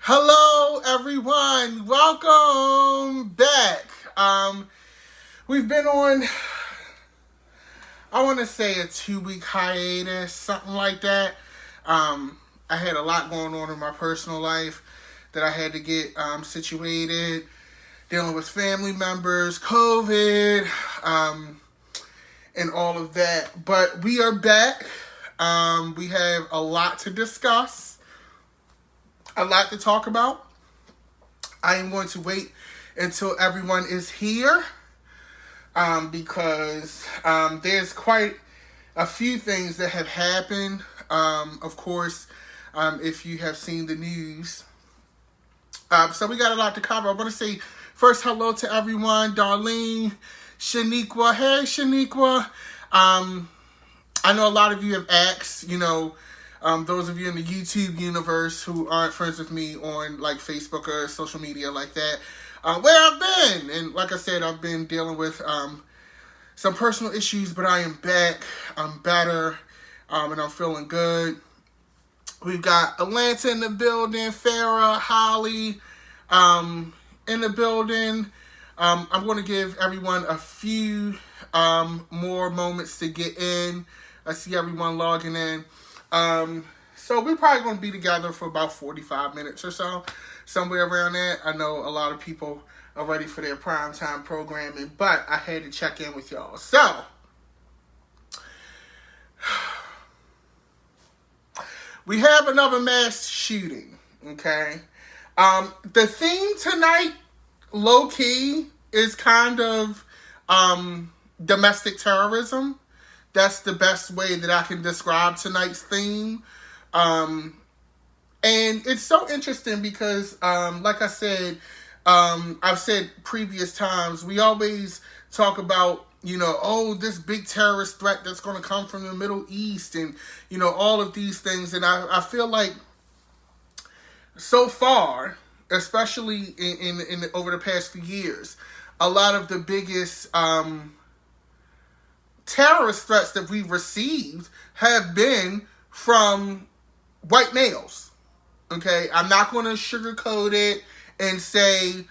Hello, everyone. Welcome back. We've been on, I want to say, a 2-week hiatus, something like that. I had a lot going on in my personal life that I had to get situated, dealing with family members, COVID, and all of that. But we are back. We have a lot to discuss. A lot to talk about. I am going to wait until everyone is here because there's quite a few things that have happened. Of course, if you have seen the news. So we got a lot to cover. I want to say first hello to everyone. Darlene, Shaniqua. Hey, Shaniqua. I know a lot of you have asked, those of you in the YouTube universe who aren't friends with me on like Facebook or social media like that, where I've been. And like I said, I've been dealing with some personal issues, but I am back. I'm better, and I'm feeling good. We've got Atlanta in the building, Farrah, Holly in the building. I'm going to give everyone a few more moments to get in. I see everyone logging in. So we're probably going to be together for about 45 minutes or so, somewhere around that. I know a lot of people are ready for their primetime programming, but I had to check in with y'all. So, we have another mass shooting, okay? The theme tonight, low-key, is kind of domestic terrorism. That's the best way that I can describe tonight's theme. And it's so interesting because, like I said, I've said previous times, we always talk about, this big terrorist threat that's going to come from the Middle East and, all of these things. And I feel like so far, especially in over the past few years, a lot of the biggest terrorist threats that we've received have been from white males. Okay, I'm not going to sugarcoat it and say,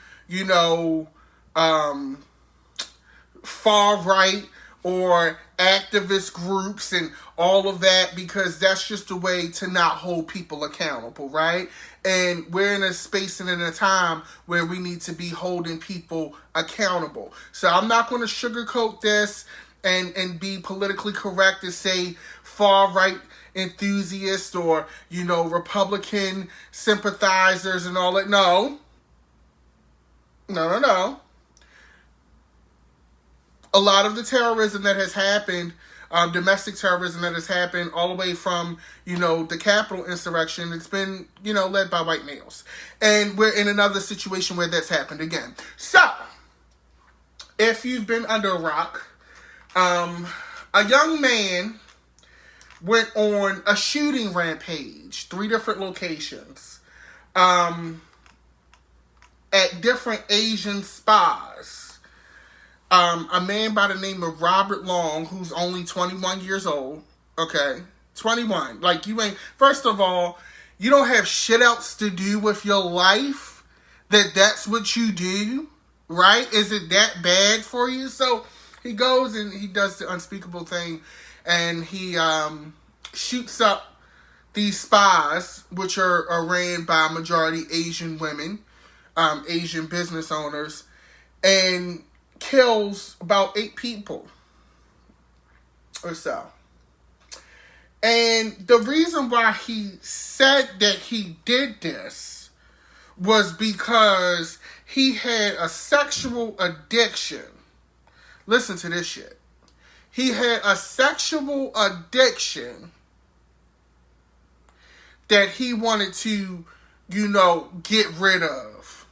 far right or activist groups and all of that, because that's just a way to not hold people accountable, right? And we're in a space and in a time where we need to be holding people accountable. So I'm not going to sugarcoat this and be politically correct to say far right enthusiasts or, Republican sympathizers and all that. No. A lot of the terrorism that has happened, domestic terrorism that has happened all the way from, the Capitol insurrection, it's been, led by white males. And we're in another situation where that's happened again. So, if you've been under a rock, a young man went on a shooting rampage, 3 different locations, at different Asian spas. A man by the name of Robert Long, who's only 21 years old, okay? 21. Like, first of all, you don't have shit else to do with your life, that's what you do, right? Is it that bad for you? So, he goes and he does the unspeakable thing, and he shoots up these spas, which are ran by majority Asian women, Asian business owners, and kills about 8 people or so. And the reason why he said that he did this was because he had a sexual addiction. Listen to this shit. He had a sexual addiction that he wanted to, get rid of.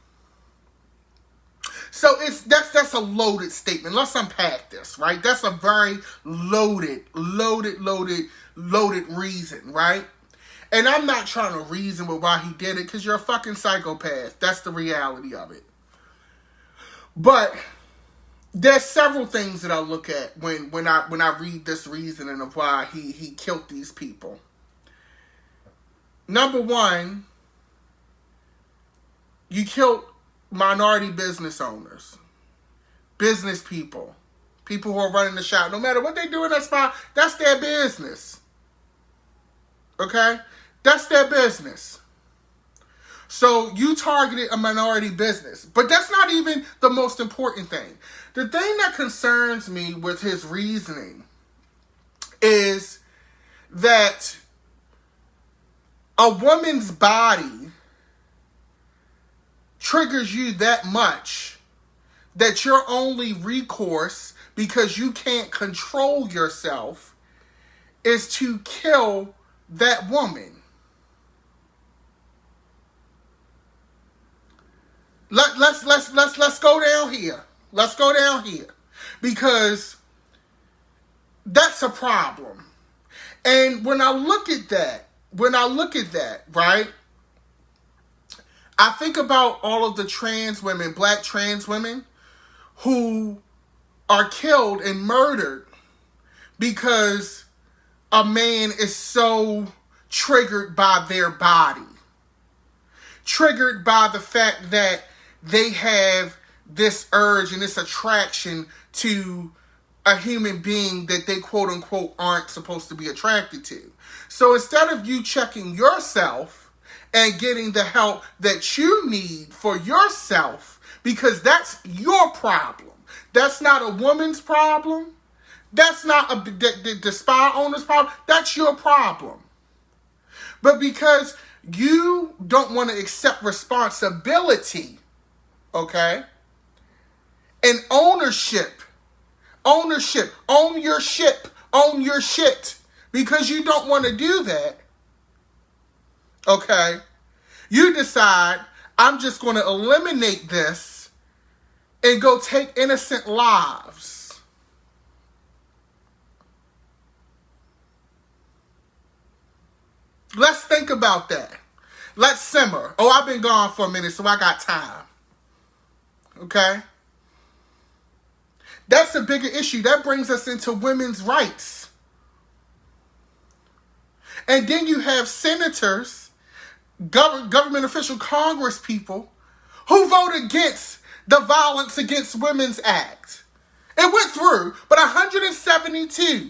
So that's a loaded statement. Let's unpack this, right? That's a very loaded reason, right? And I'm not trying to reason with why he did it, because you're a fucking psychopath. That's the reality of it. But there's several things that I look at when I read this reasoning of why he killed these people. Number one, You killed minority business owners, business people, people who are running the shop. No matter what they do in that spot, that's their business. Okay? That's their business. So you targeted a minority business. But that's not even the most important thing. The thing that concerns me with his reasoning is that a woman's body triggers you that much that your only recourse, because you can't control yourself, is to kill that woman. Let's go down here. Let's go down here. Because that's a problem. And when I look at that, right, I think about all of the trans women, black trans women, who are killed and murdered because a man is so triggered by their body. Triggered by the fact that they have this urge and this attraction to a human being that they quote unquote aren't supposed to be attracted to. So instead of you checking yourself and getting the help that you need for yourself, because that's your problem. That's not a woman's problem. That's not the spa owner's problem. That's your problem. But because you don't want to accept responsibility, okay, and ownership, own your shit, because you don't want to do that, okay, you decide, I'm just going to eliminate this and go take innocent lives. Let's think about that. Let's simmer. Oh, I've been gone for a minute, so I got time. Okay? That's a bigger issue. That brings us into women's rights. And then you have senators, government official Congress people who vote against the Violence Against Women's Act. It went through, but 172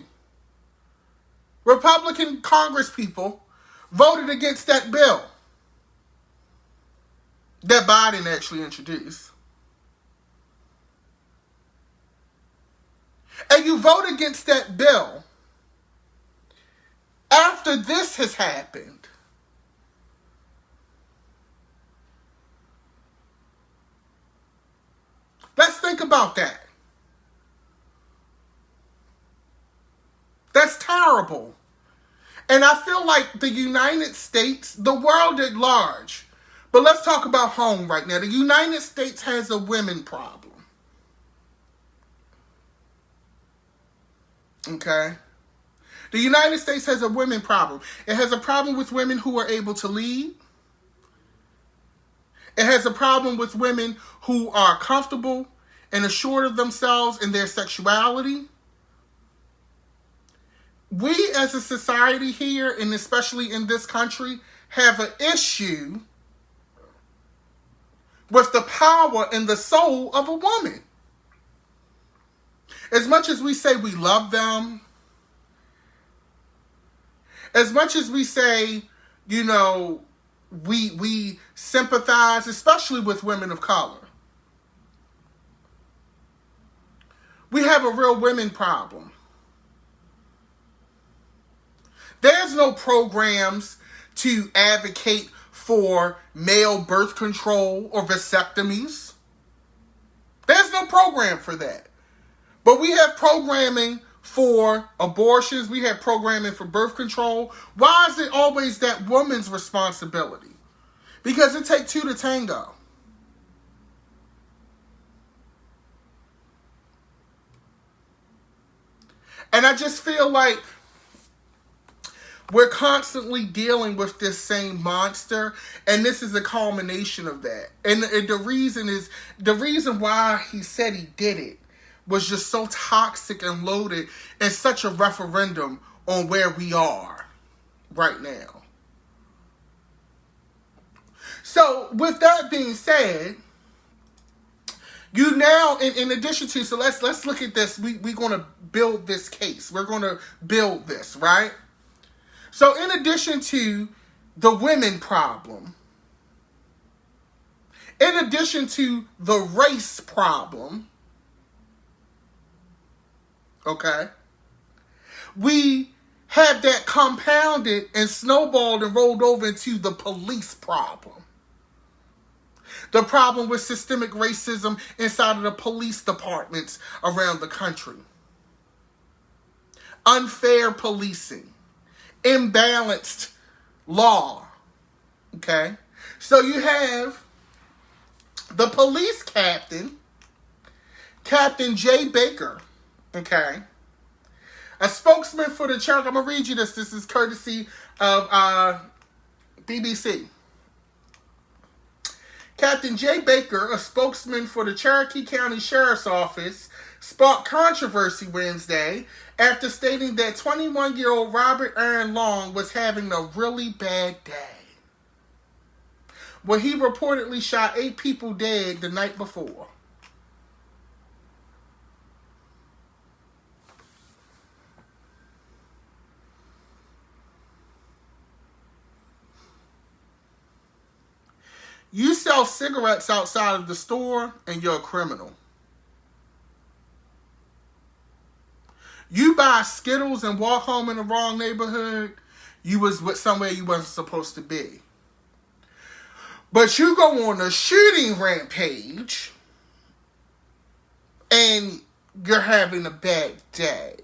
Republican Congress people voted against that bill that Biden actually introduced. And you vote against that bill after this has happened. Let's think about that. That's terrible. And I feel like the United States, the world at large, but let's talk about home right now. The United States has a women problem. Okay? The United States has a women problem. It has a problem with women who are able to lead. It has a problem with women who are comfortable and assured of themselves and their sexuality. We as a society here, and especially in this country, have an issue with the power and the soul of a woman. As much as we say we love them, as much as we say, you know, we sympathize, especially with women of color, we have a real women problem. There's no programs to advocate for male birth control or vasectomies. There's no program for that. But we have programming for abortions. We have programming for birth control. Why is it always that woman's responsibility? Because it takes two to tango. And I just feel like we're constantly dealing with this same monster, and this is a culmination of that. And the reason why he said he did it was just so toxic and loaded, and such a referendum on where we are right now. So So with that being said, you now, in addition to, so let's look at this. We're going to build this case. We're going to build this, right? So in addition to the women problem, in addition to the race problem, okay, we have that compounded and snowballed and rolled over into the police problem. The problem with systemic racism inside of the police departments around the country. Unfair policing. Imbalanced law. Okay? So you have the police captain, Captain Jay Baker. Okay? A spokesman for the church. I'm going to read you this. This is courtesy of BBC. Captain Jay Baker, a spokesman for the Cherokee County Sheriff's Office, sparked controversy Wednesday after stating that 21-year-old Robert Aaron Long was having a really bad day, where he reportedly shot 8 people dead the night before. You sell cigarettes outside of the store and you're a criminal. You buy Skittles and walk home in the wrong neighborhood, you was with somewhere you wasn't supposed to be. But you go on a shooting rampage and you're having a bad day.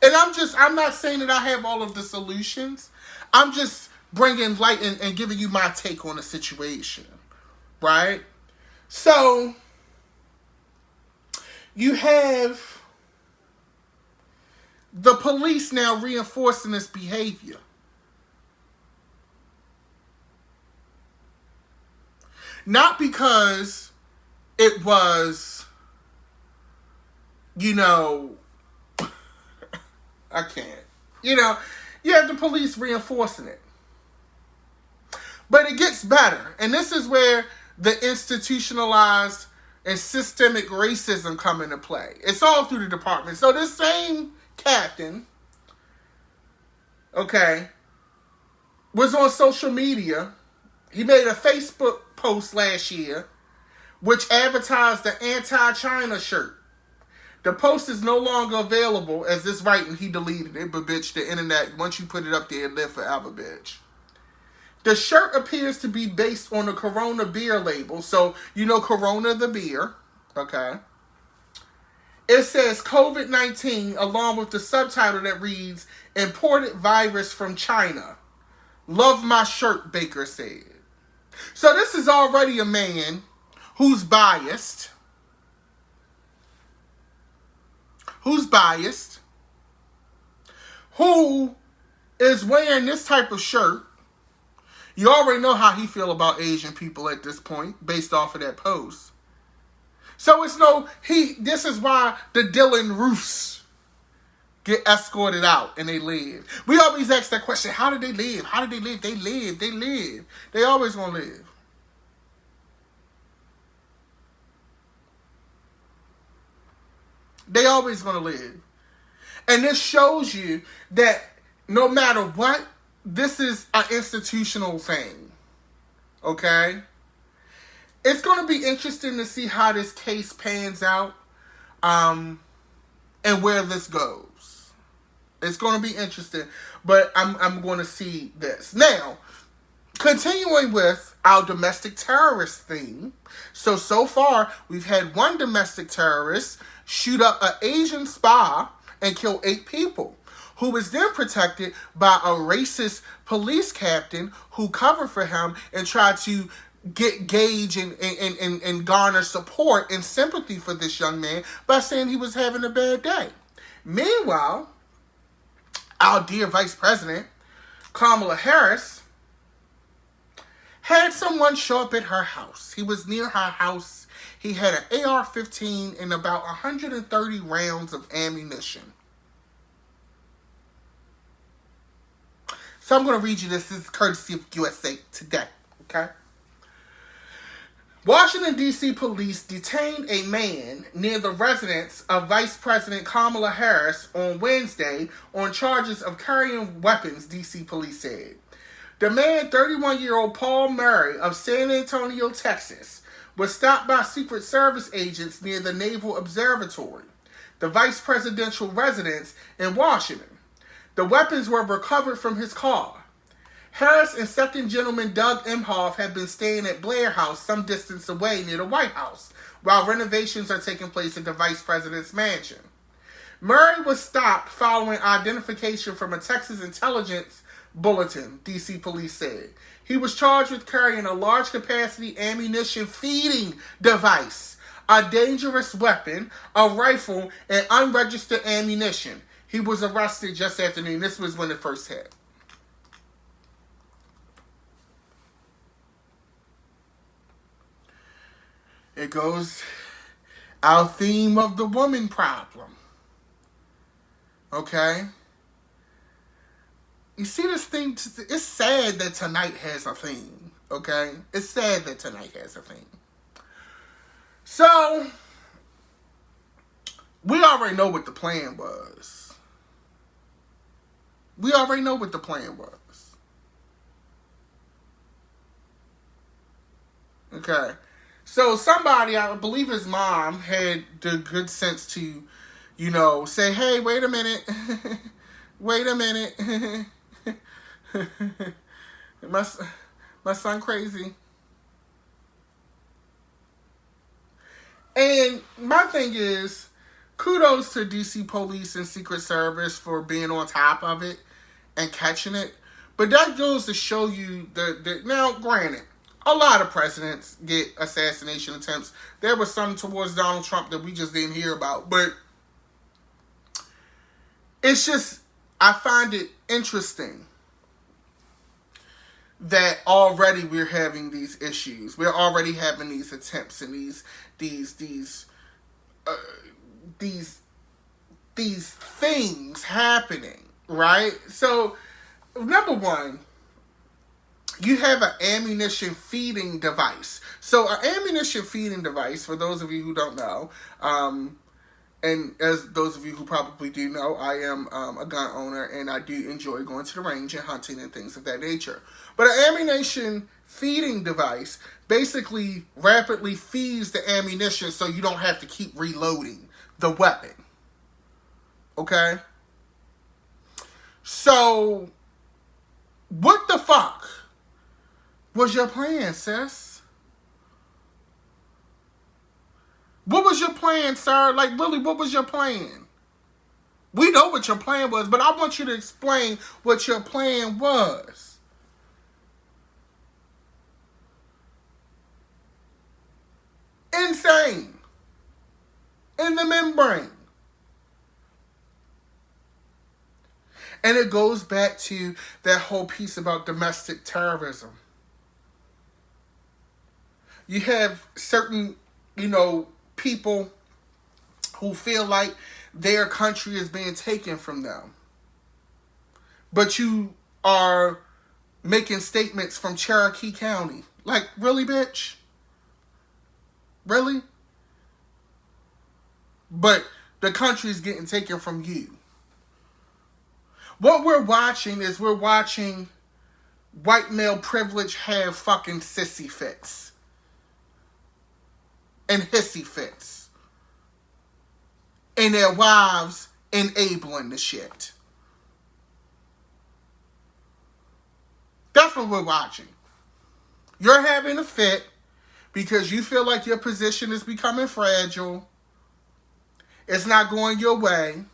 And I'm not saying that I have all of the solutions. I'm just bringing light and giving you my take on the situation, right? So, you have the police now reinforcing this behavior. Not because it was, I can't. You have the police reinforcing it. But it gets better. And this is where the institutionalized and systemic racism come into play. It's all through the department. So this same captain, okay, was on social media. He made a Facebook post last year which advertised the anti-China shirt. The post is no longer available as this writing. He deleted it, but bitch, the internet, once you put it up there, it live forever, bitch. The shirt appears to be based on the Corona beer label. So, Corona the beer. Okay. It says COVID-19 along with the subtitle that reads, Imported Virus from China. Love my shirt, Baker said. So this is already a man who's biased. Who is wearing this type of shirt. You already know how he feel about Asian people at this point, based off of that post. So this is why the Dylan Roofs get escorted out and they live. We always ask that question, how did they live? How did they live? They live. They always gonna live. They always gonna live. And this shows you that no matter what, this is an institutional thing, okay? It's going to be interesting to see how this case pans out and where this goes. It's going to be interesting, but I'm going to see this. Now, continuing with our domestic terrorist theme. So far, we've had one domestic terrorist shoot up an Asian spa and kill 8 people, who was then protected by a racist police captain who covered for him and tried to gauge and garner support and sympathy for this young man by saying he was having a bad day. Meanwhile, our dear Vice President, Kamala Harris, had someone show up at her house. He was near her house. He had an AR-15 and about 130 rounds of ammunition. So I'm going to read you this. This is courtesy of USA Today. Okay? Washington, D.C. police detained a man near the residence of Vice President Kamala Harris on Wednesday on charges of carrying weapons, D.C. police said. The man, 31-year-old Paul Murray of San Antonio, Texas, was stopped by Secret Service agents near the Naval Observatory, the vice presidential residence in Washington. The weapons were recovered from his car. Harris and Second Gentleman Doug Emhoff have been staying at Blair House some distance away near the White House, while renovations are taking place at the Vice President's mansion. Murray was stopped following identification from a Texas intelligence bulletin, D.C. police said. He was charged with carrying a large-capacity ammunition feeding device, a dangerous weapon, a rifle, and unregistered ammunition. He was arrested just after noon. This was when it first hit. It goes, our theme of the woman problem. Okay? You see this thing, it's sad that tonight has a theme. Okay? It's sad that tonight has a theme. So, we already know what the plan was. We already know what the plan was. Okay? So somebody, I believe his mom, had the good sense to, say, hey, wait a minute. Wait a minute. my son crazy. And my thing is, kudos to DC Police and Secret Service for being on top of it and catching it. But that goes to show you now, granted, a lot of presidents get assassination attempts. There were some towards Donald Trump that we just didn't hear about. But it's just, I find it interesting that already we're having these issues. We're already having these attempts and these things happening, right? So, number one, you have an ammunition feeding device. So an ammunition feeding device, for those of you who don't know, and as those of you who probably do know, I am a gun owner and I do enjoy going to the range and hunting and things of that nature. But an ammunition feeding device basically rapidly feeds the ammunition so you don't have to keep reloading the weapon. Okay? So, what the fuck was your plan, sis? What was your plan, sir? Like, really, what was your plan? We know what your plan was, but I want you to explain what your plan was. Insane. In the membrane. And it goes back to that whole piece about domestic terrorism. You have certain, people who feel like their country is being taken from them. But you are making statements from Cherokee County. Like, really, bitch? Really? But the country is getting taken from you. What we're watching is white male privilege have fucking sissy fits. And hissy fits. And their wives enabling the shit. That's what we're watching. You're having a fit because you feel like your position is becoming fragile. It's not going your way.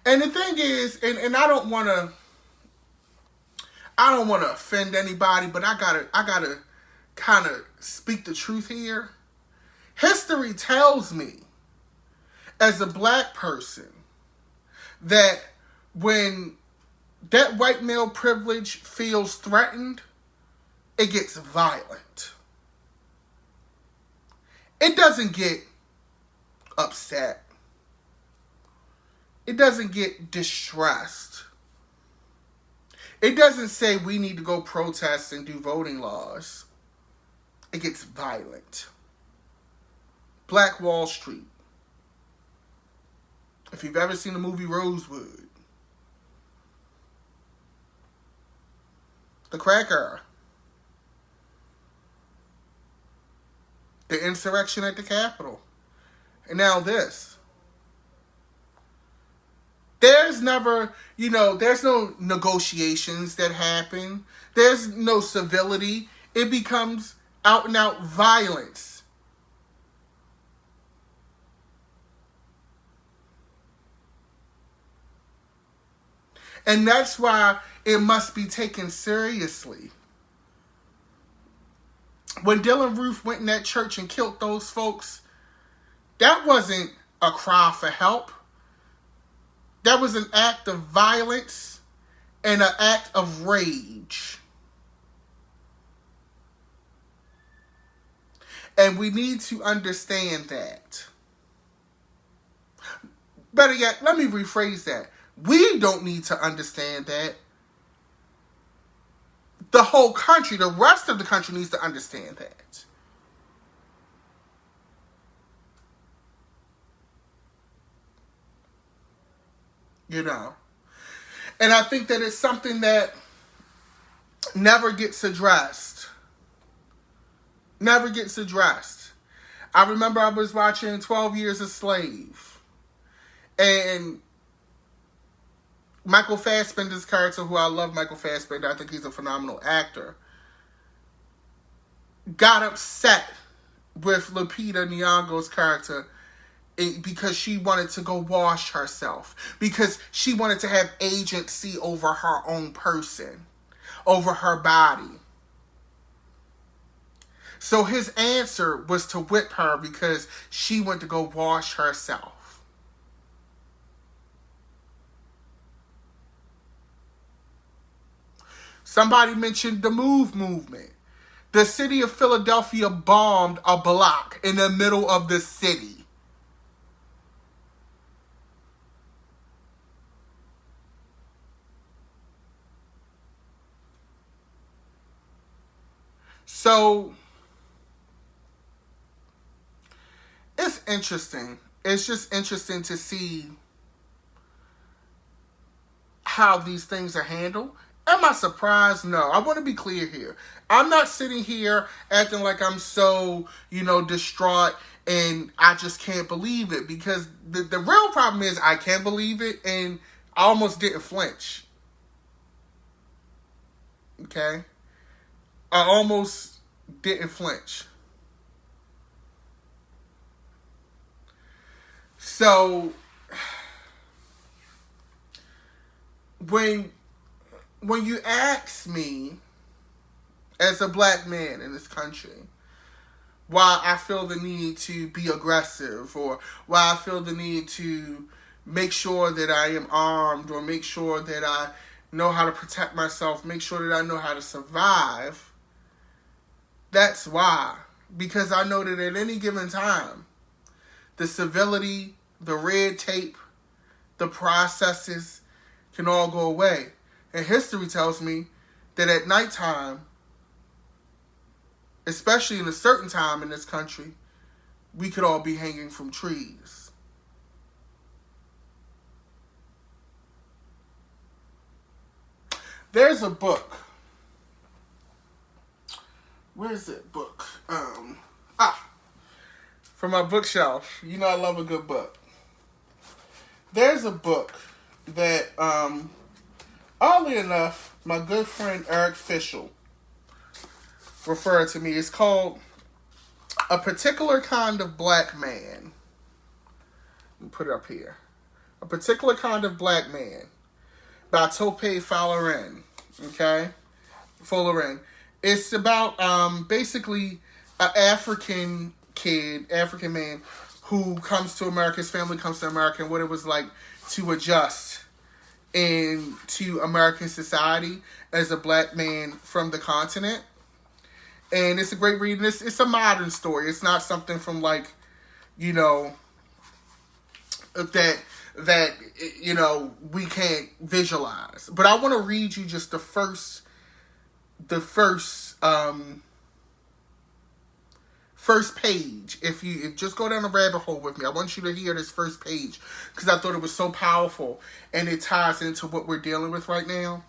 And the thing is, and I don't want to offend anybody, but I gotta kind of speak the truth here. History tells me, as a black person, that when that white male privilege feels threatened, it gets violent. It doesn't get upset. It doesn't get distressed. It doesn't say we need to go protest and do voting laws. It gets violent. Black Wall Street. If you've ever seen the movie Rosewood. The crack era. The insurrection at the Capitol. And now this. There's never, there's no negotiations that happen. There's no civility. It becomes out and out violence. And that's why it must be taken seriously. When Dylann Roof went in that church and killed those folks, that wasn't a cry for help. That was an act of violence and an act of rage. And we need to understand that. Better yet, let me rephrase that. We don't need to understand that. The whole country, the rest of the country needs to understand that. And I think that it's something that never gets addressed. Never gets addressed. I remember I was watching 12 Years a Slave. And Michael Fassbender's character, who I love Michael Fassbender, I think he's a phenomenal actor, got upset with Lupita Nyong'o's character because she wanted to go wash herself. Because she wanted to have agency over her own person, over her body. So his answer was to whip her because she went to go wash herself. Somebody mentioned the MOVE movement. The city of Philadelphia bombed a block in the middle of the city. So, it's interesting. It's just interesting to see how these things are handled. Am I surprised? No. I want to be clear here. I'm not sitting here acting like I'm so, distraught and I just can't believe it. Because the real problem is I can't believe it and I almost didn't flinch. Okay? I almost didn't flinch. So, when you ask me, as a black man in this country, why I feel the need to be aggressive, or why I feel the need to make sure that I am armed, or make sure that I know how to protect myself, make sure that I know how to survive, that's why. Because I know that at any given time, the civility, the red tape, the processes can all go away. And history tells me that at nighttime, especially in a certain time in this country, we could all be hanging from trees. There's a book. Where's that book? From my bookshelf. I love a good book. There's a book that, oddly enough, my good friend Eric Fischel referred to me. It's called A Particular Kind of Black Man. Let me put it up here. A Particular Kind of Black Man by Tope Folarin. Okay? Folarin. It's about basically an African man who comes to America. His family comes to America, and what it was like to adjust into American society as a black man from the continent. And it's a great read. It's a modern story. It's not something from that that, you know, we can't visualize. But I want to read you just the first page. If you just go down the rabbit hole with me, I want you to hear this first page because I thought it was so powerful and it ties into what we're dealing with right now.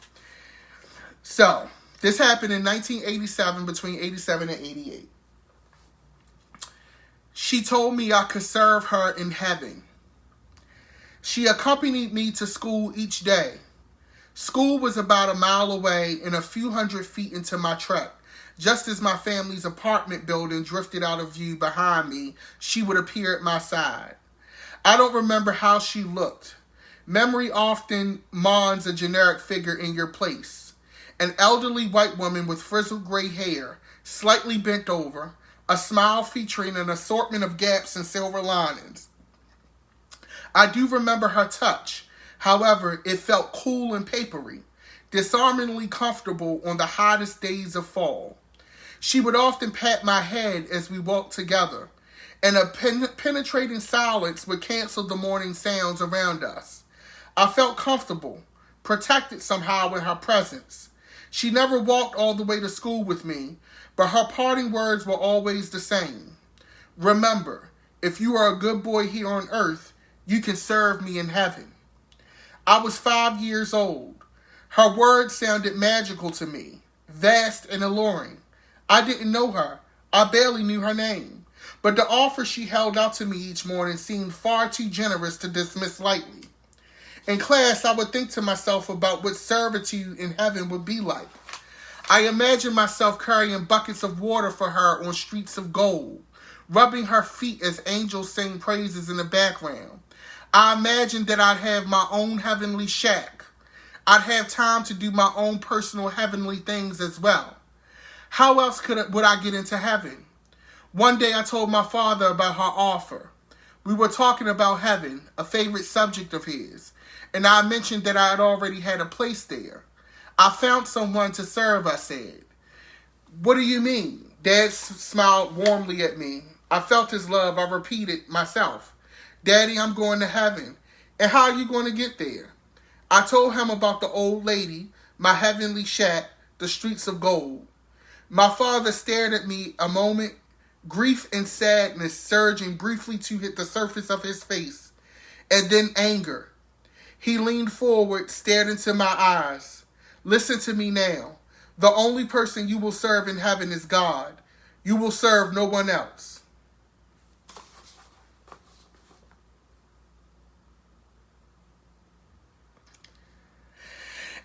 So, this happened in 1987, between 87 and 88. She told me I could serve her in heaven. She accompanied me to school each day. School was about a mile away and a few hundred feet into my truck. Just as my family's apartment building drifted out of view behind me, she would appear at my side. I don't remember how she looked. Memory often mauns a generic figure in your place. An elderly white woman with frizzled gray hair, slightly bent over, a smile featuring an assortment of gaps and silver linings. I do remember her touch. However, it felt cool and papery, disarmingly comfortable on the hottest days of fall. She would often pat my head as we walked together, and a penetrating silence would cancel the morning sounds around us. I felt comfortable, protected somehow in her presence. She never walked all the way to school with me, but her parting words were always the same. Remember, if you are a good boy here on earth, you can serve me in heaven. I was 5 years old. Her words sounded magical to me, vast and alluring. I didn't know her. I barely knew her name. But the offer she held out to me each morning seemed far too generous to dismiss lightly. In class, I would think to myself about what servitude in heaven would be like. I imagined myself carrying buckets of water for her on streets of gold, rubbing her feet as angels sang praises in the background. I imagined that I'd have my own heavenly shack. I'd have time to do my own personal heavenly things as well. How else would I get into heaven? One day I told my father about her offer. We were talking about heaven, a favorite subject of his, and I mentioned that I had already had a place there. I found someone to serve, I said. What do you mean? Dad smiled warmly at me. I felt his love. I repeated myself. Daddy, I'm going to heaven. And how are you going to get there? I told him about the old lady, my heavenly shack, the streets of gold. My father stared at me a moment, grief and sadness surging briefly to hit the surface of his face, and then anger. He leaned forward, stared into my eyes. Listen to me now. The only person you will serve in heaven is God. You will serve no one else.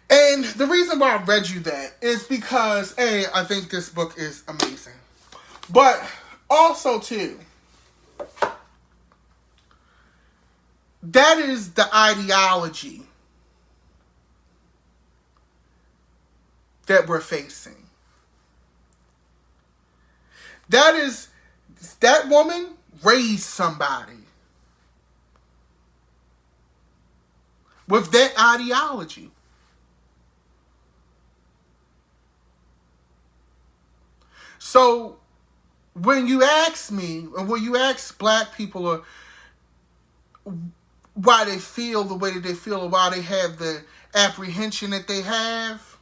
And the reason why I read you that is because, A, I think this book is amazing. But also, too, that is the ideology that we're facing. That woman raised somebody with that ideology. So, when you ask me, or when you ask black people or why they feel the way that they feel, or why they have the apprehension that they have,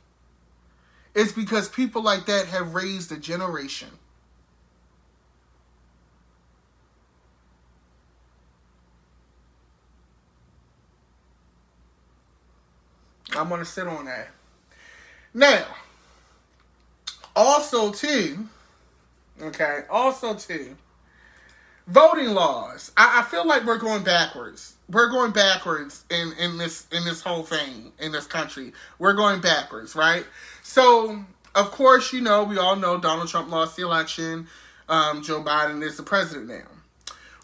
it's because people like that have raised a generation. I'm going to sit on that. Now, also too, voting laws. I feel like we're going backwards. We're going backwards in this whole thing in this country. We're going backwards, right? So, of course, we all know Donald Trump lost the election. Joe Biden is the president now.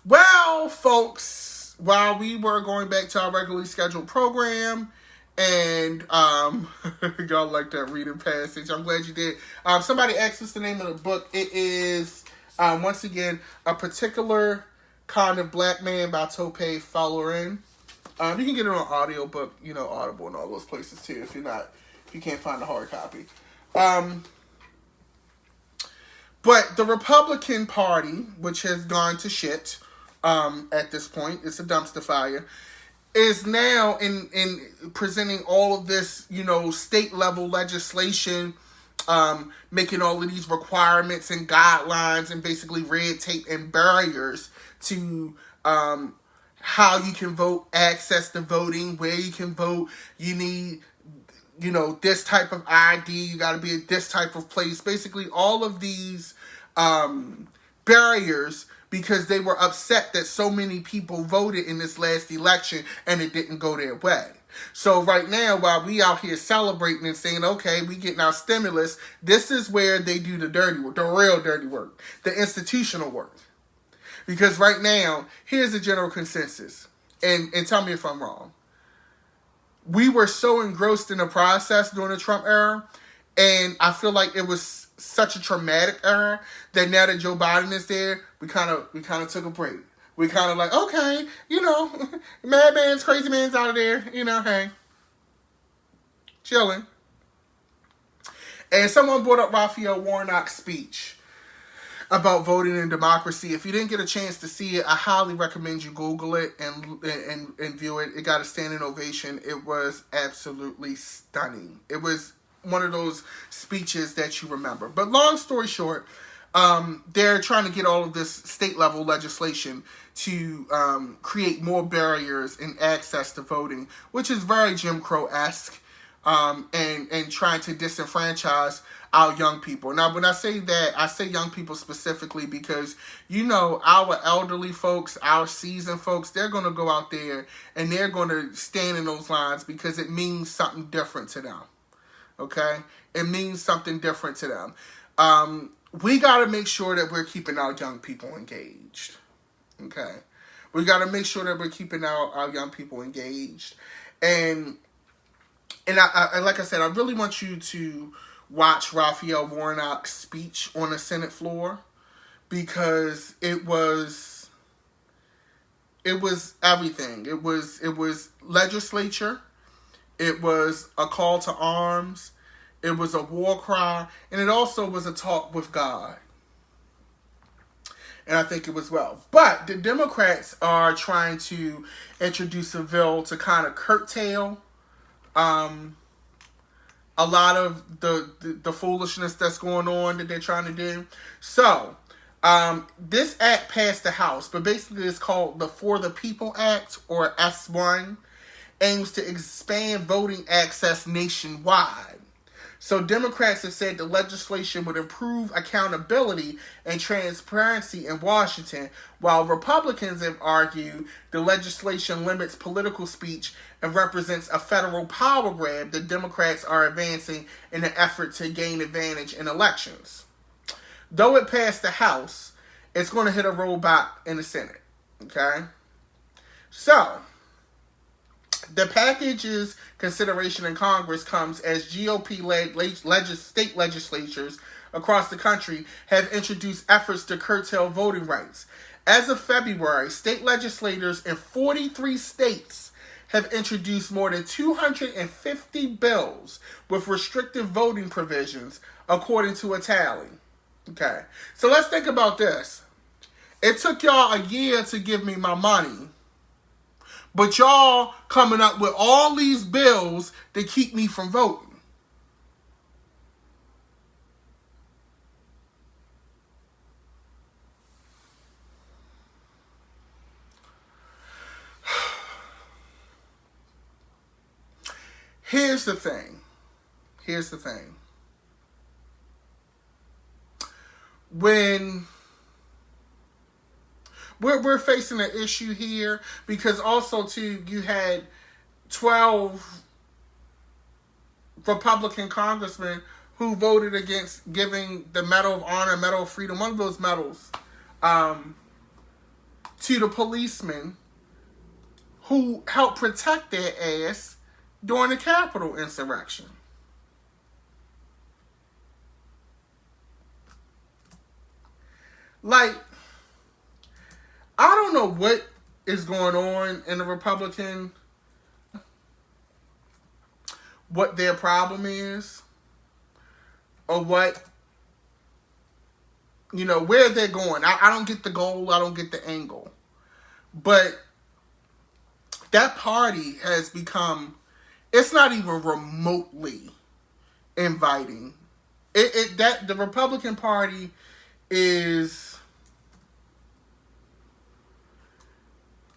Well, folks, while we were going back to our regularly scheduled program, and y'all like that reading passage. I'm glad you did. Somebody asked us the name of the book. It is, once again, A Particular Kind of Black Man by Tope Fowlerin. You can get it on audiobook, Audible and all those places too, if you can't find the hard copy. But the Republican Party, which has gone to shit at this point, it's a dumpster fire, is now in presenting all of this, state level legislation, making all of these requirements and guidelines and basically red tape and barriers to how you can vote, access to voting, where you can vote. You need, this type of ID. You got to be at this type of place. Basically, all of these barriers, because they were upset that so many people voted in this last election and it didn't go their way. So right now, while we out here celebrating and saying, okay, we getting our stimulus, this is where they do the dirty work, the real dirty work, the institutional work. Because right now, here's the general consensus, and tell me if I'm wrong. We were so engrossed in the process during the Trump era, and I feel like it was such a traumatic era that now that Joe Biden is there, we kind of took a break. We kind of like, okay, madman's, crazy man's out of there, hey, chilling. And someone brought up Raphael Warnock's speech about voting and democracy. If you didn't get a chance to see it, I highly recommend you Google it and view it. It got a standing ovation. It was absolutely stunning. It was one of those speeches that you remember. But long story short, they're trying to get all of this state level legislation to create more barriers in access to voting, which is very Jim Crow-esque, and trying to disenfranchise our young people. Now, when I say that, I say young people specifically because, our elderly folks, our seasoned folks, they're going to go out there and they're going to stand in those lines because it means something different to them. Okay? It means something different to them. We got to make sure that we're keeping our young people engaged. Okay? We got to make sure that we're keeping our young people engaged. And I like I said, I really want you to watch Raphael Warnock's speech on the Senate floor because it was everything. It was legislature. It was a call to arms. It was a war cry. And it also was a talk with God. And I think it was well. But the Democrats are trying to introduce a bill to kind of curtail a lot of the foolishness that's going on that they're trying to do. So, this act passed the House, but basically it's called the For the People Act, or S1, aims to expand voting access nationwide. So Democrats have said the legislation would improve accountability and transparency in Washington, while Republicans have argued the legislation limits political speech and represents a federal power grab that Democrats are advancing in an effort to gain advantage in elections. Though it passed the House, it's going to hit a roadblock in the Senate. Okay? So, the package's consideration in Congress comes as GOP-led state legislatures across the country have introduced efforts to curtail voting rights. As of February, state legislators in 43 states have introduced more than 250 bills with restrictive voting provisions, according to a tally. Okay, so let's think about this. It took y'all a year to give me my money, but y'all coming up with all these bills to keep me from voting. Here's the thing. When we're facing an issue here, because also too, you had 12 Republican congressmen who voted against giving the Medal of Honor, Medal of Freedom, one of those medals, to the policemen who helped protect their ass during the Capitol insurrection. Like, I don't know what is going on in the Republican, what their problem is, or what, where they're going. I don't get the goal. I don't get the angle. But that party has become, it's not even remotely inviting. That the Republican Party is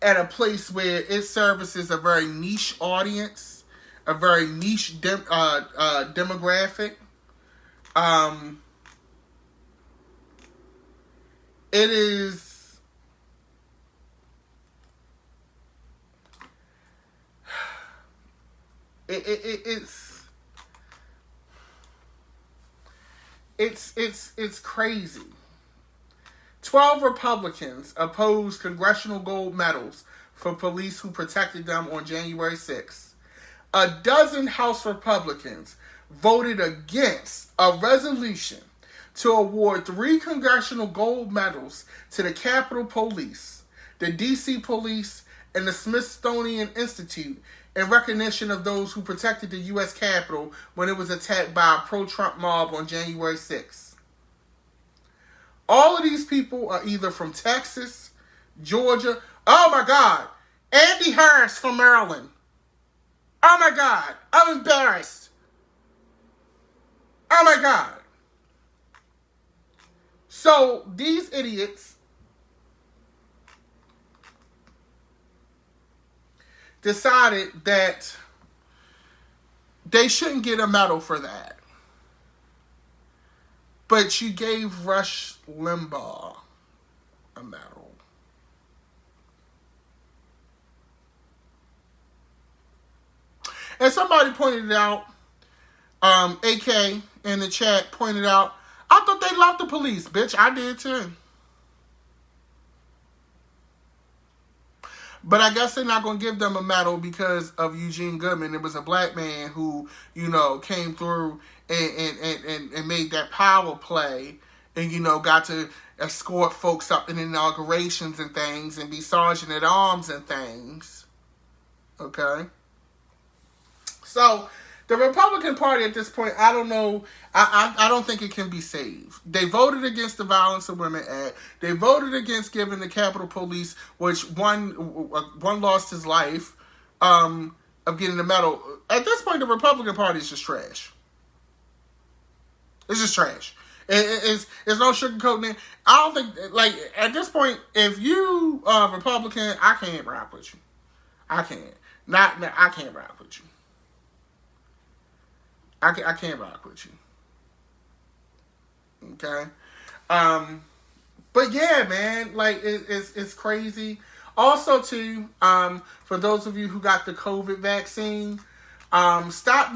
at a place where it services a very niche audience, a very niche demographic. It is, it's crazy. 12 Republicans opposed congressional gold medals for police who protected them on January 6th. A dozen House Republicans voted against a resolution to award 3 congressional gold medals to the Capitol Police, the D.C. Police, and the Smithsonian Institute in recognition of those who protected the U.S. Capitol when it was attacked by a pro-Trump mob on January 6th. All of these people are either from Texas, Georgia. Oh my God. Andy Harris from Maryland. Oh my God. I'm embarrassed. Oh my God. So these idiots decided that they shouldn't get a medal for that. But you gave Rush Limbaugh a medal. And somebody pointed out, AK in the chat pointed out, I thought they loved the police, bitch. I did too. But I guess they're not going to give them a medal because of Eugene Goodman. It was a black man who, came through and made that power play and, got to escort folks up in inaugurations and things and be sergeant at arms and things. Okay? So, the Republican Party at this point, I don't know, I don't think it can be saved. They voted against the Violence of Women Act. They voted against giving the Capitol Police, which one lost his life, of getting the medal. At this point, the Republican Party is just trash. It's just trash. It's no sugarcoating it. I don't think, at this point, if you are Republican, I can't rock with you. I can't. I can't rock with you. I can't rock with you. Okay? But yeah, man, it's crazy. Also, too, for those of you who got the COVID vaccine, stop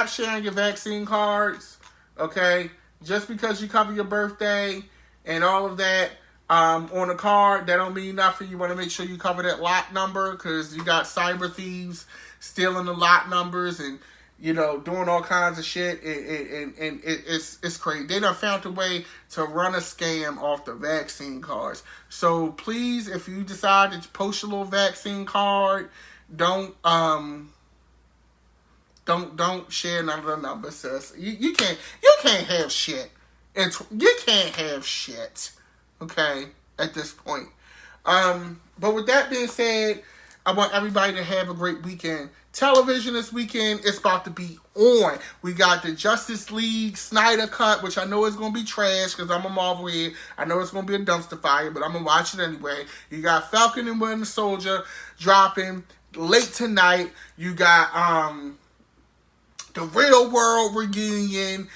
sharing your vaccine cards, okay? Just because you cover your birthday and all of that on a card, that don't mean nothing. You want to make sure you cover that lot number because you got cyber thieves stealing the lot numbers and doing all kinds of shit, and it's crazy. They done found a way to run a scam off the vaccine cards. So please, if you decide to post your little vaccine card, don't share none of the numbers, sis. You can't have shit. You can't have shit. Okay, at this point. But with that being said, I want everybody to have a great weekend. Television this weekend is about to be on. We got the Justice League Snyder Cut, which I know is going to be trash because I'm a Marvel head. I know it's going to be a dumpster fire, but I'm going to watch it anyway. You got Falcon and Winter Soldier dropping late tonight. You got the Real World reunion.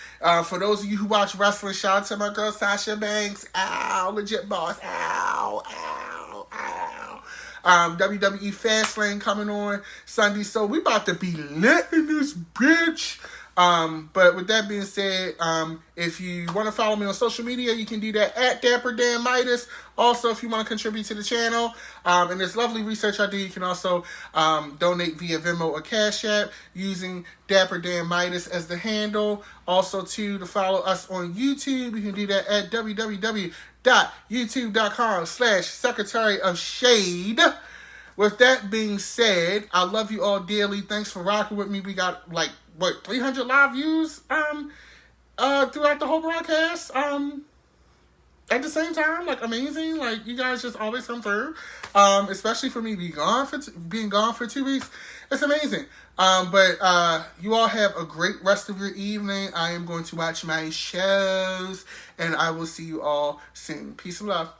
For those of you who watch wrestling, shout out to my girl Sasha Banks. Ow, legit boss. Ow, ow, ow. WWE Fastlane coming on Sunday. So we about to be lit in this bitch. But with that being said, if you want to follow me on social media, you can do that at Dapper Dan Midas. Also, if you want to contribute to the channel, and this lovely research I do, you can also donate via Venmo or Cash App using Dapper Dan Midas as the handle. Also, to follow us on YouTube, you can do that at www.youtube.com/Secretary of Shade. With that being said, I love you all dearly. Thanks for rocking with me. We got 300 live views throughout the whole broadcast. at the same time, like, amazing. Like, you guys just always come through. Especially for me being gone for 2 weeks. It's amazing. But you all have a great rest of your evening. I am going to watch my shows, and I will see you all soon. Peace and love.